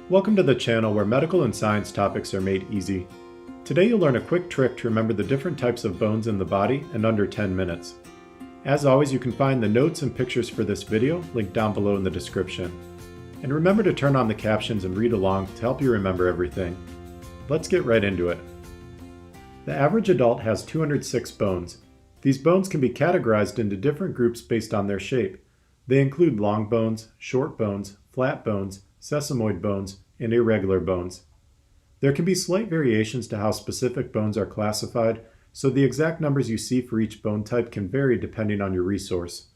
Welcome to the channel where medical and science topics are made easy. Today you'll learn a quick trick to remember the different types of bones in the body in under 10 minutes. As always, you can find the notes and pictures for this video linked down below in the description. And remember to turn on the captions and read along to help you remember everything. Let's get right into it. The average adult has 206 bones. These bones can be categorized into different groups based on their shape. They include long bones, short bones, flat bones, sesamoid bones, and irregular bones. There can be slight variations to how specific bones are classified, so the exact numbers you see for each bone type can vary depending on your resource.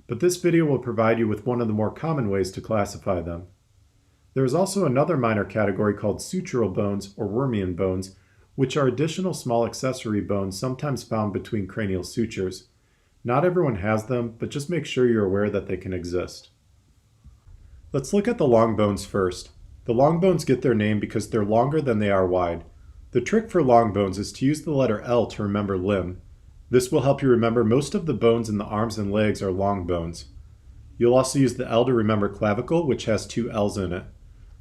But this video will provide you with one of the more common ways to classify them. There is also another minor category called sutural bones or Wermian bones, which are additional small accessory bones sometimes found between cranial sutures. Not everyone has them, but just make sure you're aware that they can exist. Let's look at the long bones first. The long bones get their name because they're longer than they are wide. The trick for long bones is to use the letter L to remember limb. This will help you remember most of the bones in the arms and legs are long bones. You'll also use the L to remember clavicle, which has two L's in it.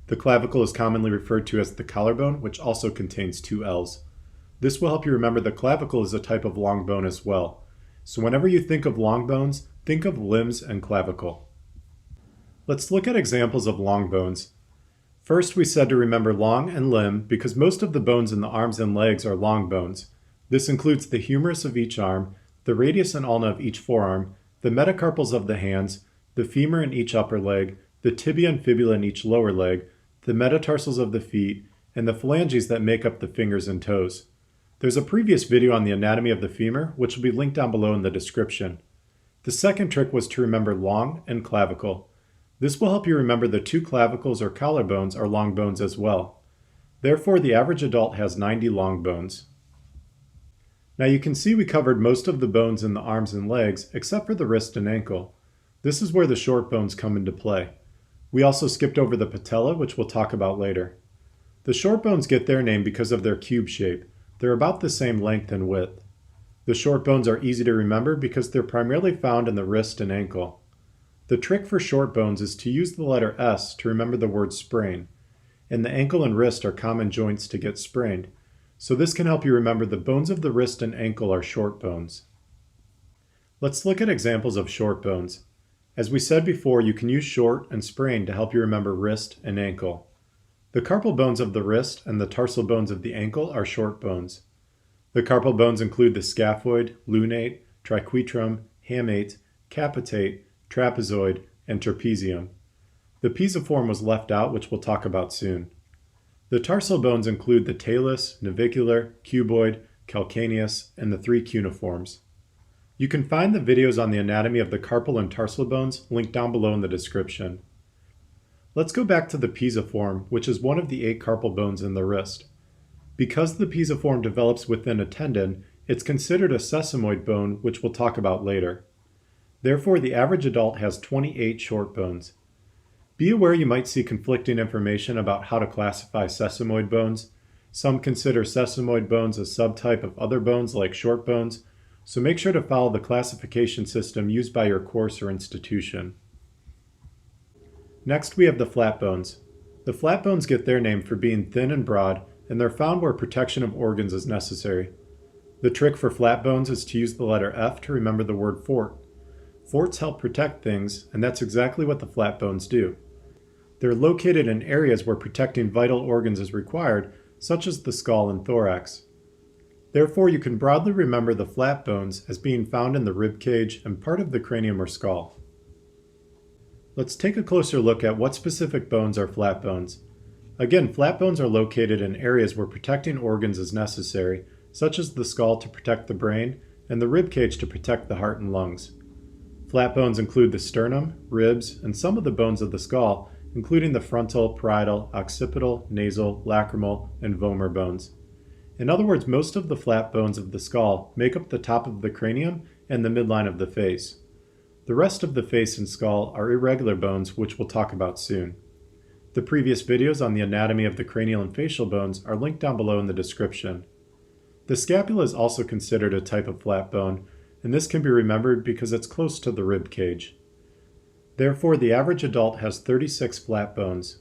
The clavicle is commonly referred to as the collarbone, which also contains two L's. This will help you remember the clavicle is a type of long bone as well. So whenever you think of long bones, think of limbs and clavicle. Let's look at examples of long bones. First, we said to remember long and limb because most of the bones in the arms and legs are long bones. This includes the humerus of each arm, the radius and ulna of each forearm, the metacarpals of the hands, the femur in each upper leg, the tibia and fibula in each lower leg, the metatarsals of the feet, and the phalanges that make up the fingers and toes. There's a previous video on the anatomy of the femur, which will be linked down below in the description. The second trick was to remember long and clavicle. This will help you remember the two clavicles or collarbones are long bones as well. Therefore, the average adult has 90 long bones. Now you can see we covered most of the bones in the arms and legs except for the wrist and ankle. This is where the short bones come into play. We also skipped over the patella, which we'll talk about later. The short bones get their name because of their cube shape. They're about the same length and width. The short bones are easy to remember because they're primarily found in the wrist and ankle. The trick for short bones is to use the letter S to remember the word sprain, and the ankle and wrist are common joints to get sprained, so this can help you remember the bones of the wrist and ankle are short bones. Let's look at examples of short bones. As we said before, you can use short and sprain to help you remember wrist and ankle. The carpal bones of the wrist and the tarsal bones of the ankle are short bones. The carpal bones include the scaphoid, lunate, triquetrum, hamate, capitate, trapezoid, and trapezium. The pisiform was left out, which we'll talk about soon. The tarsal bones include the talus, navicular, cuboid, calcaneus, and the three cuneiforms. You can find the videos on the anatomy of the carpal and tarsal bones linked down below in the description. Let's go back to the pisiform, which is one of the 8 carpal bones in the wrist. Because the pisiform develops within a tendon, it's considered a sesamoid bone, which we'll talk about later. Therefore, the average adult has 28 short bones. Be aware you might see conflicting information about how to classify sesamoid bones. Some consider sesamoid bones a subtype of other bones like short bones, so make sure to follow the classification system used by your course or institution. Next, we have the flat bones. The flat bones get their name for being thin and broad, and they're found where protection of organs is necessary. The trick for flat bones is to use the letter F to remember the word fort. Forts help protect things, and that's exactly what the flat bones do. They're located in areas where protecting vital organs is required, such as the skull and thorax. Therefore, you can broadly remember the flat bones as being found in the rib cage and part of the cranium or skull. Let's take a closer look at what specific bones are flat bones. Again, flat bones are located in areas where protecting organs is necessary, such as the skull to protect the brain and the rib cage to protect the heart and lungs. Flat bones include the sternum, ribs, and some of the bones of the skull, including the frontal, parietal, occipital, nasal, lacrimal, and vomer bones. In other words, most of the flat bones of the skull make up the top of the cranium and the midline of the face. The rest of the face and skull are irregular bones, which we'll talk about soon. The previous videos on the anatomy of the cranial and facial bones are linked down below in the description. The scapula is also considered a type of flat bone, and this can be remembered because it's close to the rib cage. Therefore, the average adult has 36 flat bones.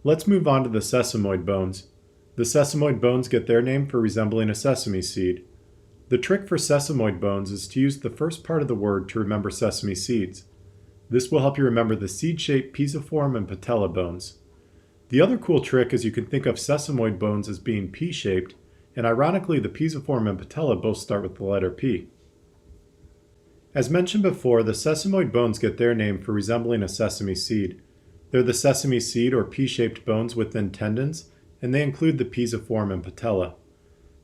Let's move on to the sesamoid bones. The sesamoid bones get their name for resembling a sesame seed. The trick for sesamoid bones is to use the first part of the word to remember sesame seeds. This will help you remember the seed-shaped pisiform and patella bones. The other cool trick is you can think of sesamoid bones as being P-shaped, and ironically the pisiform and patella both start with the letter P. As mentioned before, the sesamoid bones get their name for resembling a sesame seed. They're the sesame seed or P-shaped bones within tendons, and they include the pisiform and patella.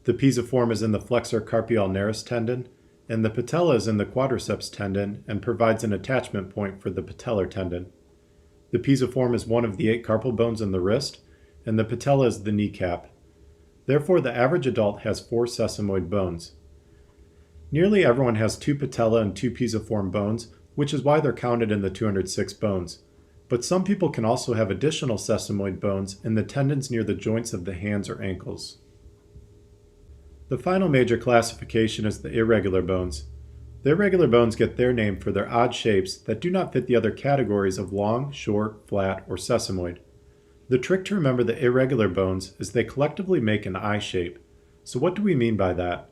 The pisiform is in the flexor carpi ulnaris tendon, and the patella is in the quadriceps tendon and provides an attachment point for the patellar tendon. The pisiform is one of the 8 carpal bones in the wrist, and the patella is the kneecap. Therefore, the average adult has 4 sesamoid bones. Nearly everyone has 2 patella and 2 pisiform bones, which is why they're counted in the 206 bones. But some people can also have additional sesamoid bones in the tendons near the joints of the hands or ankles. The final major classification is the irregular bones. The irregular bones get their name for their odd shapes that do not fit the other categories of long, short, flat, or sesamoid. The trick to remember the irregular bones is they collectively make an I shape. So what do we mean by that?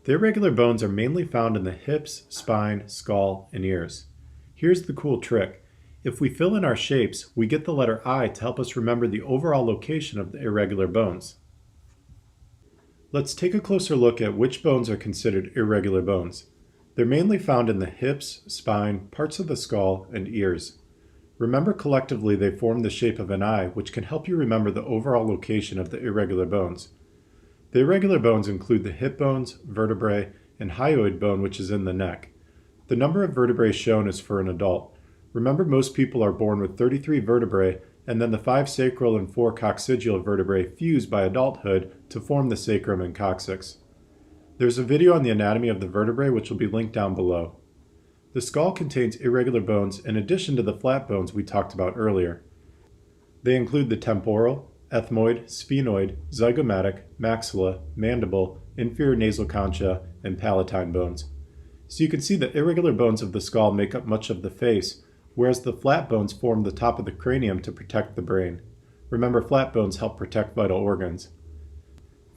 The irregular bones are mainly found in the hips, spine, skull, and ears. Here's the cool trick. If we fill in our shapes, we get the letter I to help us remember the overall location of the irregular bones. Let's take a closer look at which bones are considered irregular bones. They're mainly found in the hips, spine, parts of the skull, and ears. Remember, collectively they form the shape of an I, which can help you remember the overall location of the irregular bones. The irregular bones include the hip bones, vertebrae, and hyoid bone, which is in the neck. The number of vertebrae shown is for an adult. Remember, most people are born with 33 vertebrae, and then the 5 sacral and 4 coccygeal vertebrae fuse by adulthood to form the sacrum and coccyx. There's a video on the anatomy of the vertebrae which will be linked down below. The skull contains irregular bones in addition to the flat bones we talked about earlier. They include the temporal, ethmoid, sphenoid, zygomatic, maxilla, mandible, inferior nasal concha, and palatine bones. So you can see the irregular bones of the skull make up much of the face, whereas the flat bones form the top of the cranium to protect the brain. Remember, flat bones help protect vital organs.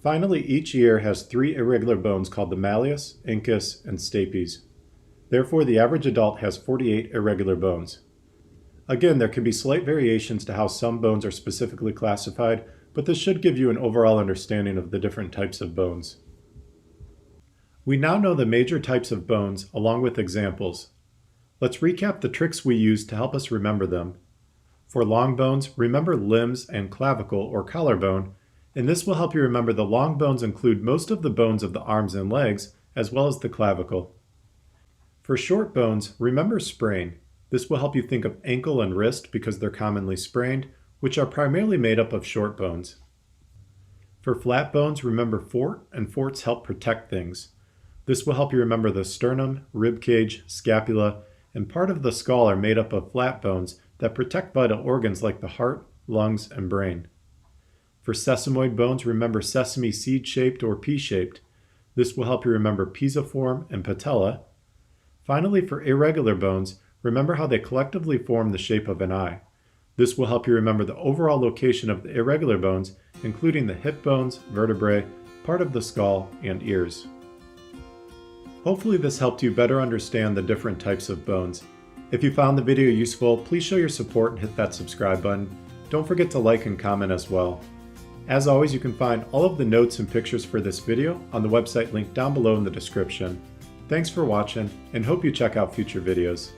Finally, each ear has 3 irregular bones called the malleus, incus, and stapes. Therefore, the average adult has 48 irregular bones. Again, there can be slight variations to how some bones are specifically classified, but this should give you an overall understanding of the different types of bones. We now know the major types of bones along with examples. Let's recap the tricks we use to help us remember them. For long bones, remember limbs and clavicle or collarbone, and this will help you remember the long bones include most of the bones of the arms and legs, as well as the clavicle. For short bones, remember sprain. This will help you think of ankle and wrist because they're commonly sprained, which are primarily made up of short bones. For flat bones, remember fort, and forts help protect things. This will help you remember the sternum, rib cage, scapula, and part of the skull are made up of flat bones that protect vital organs like the heart, lungs, and brain. For sesamoid bones, remember sesame seed-shaped or P-shaped. This will help you remember pisiform and patella. Finally, for irregular bones, remember how they collectively form the shape of an I. This will help you remember the overall location of the irregular bones, including the hip bones, vertebrae, part of the skull, and ears. Hopefully this helped you better understand the different types of bones. If you found the video useful, please show your support and hit that subscribe button. Don't forget to like and comment as well. As always, you can find all of the notes and pictures for this video on the website linked down below in the description. Thanks for watching, and hope you check out future videos.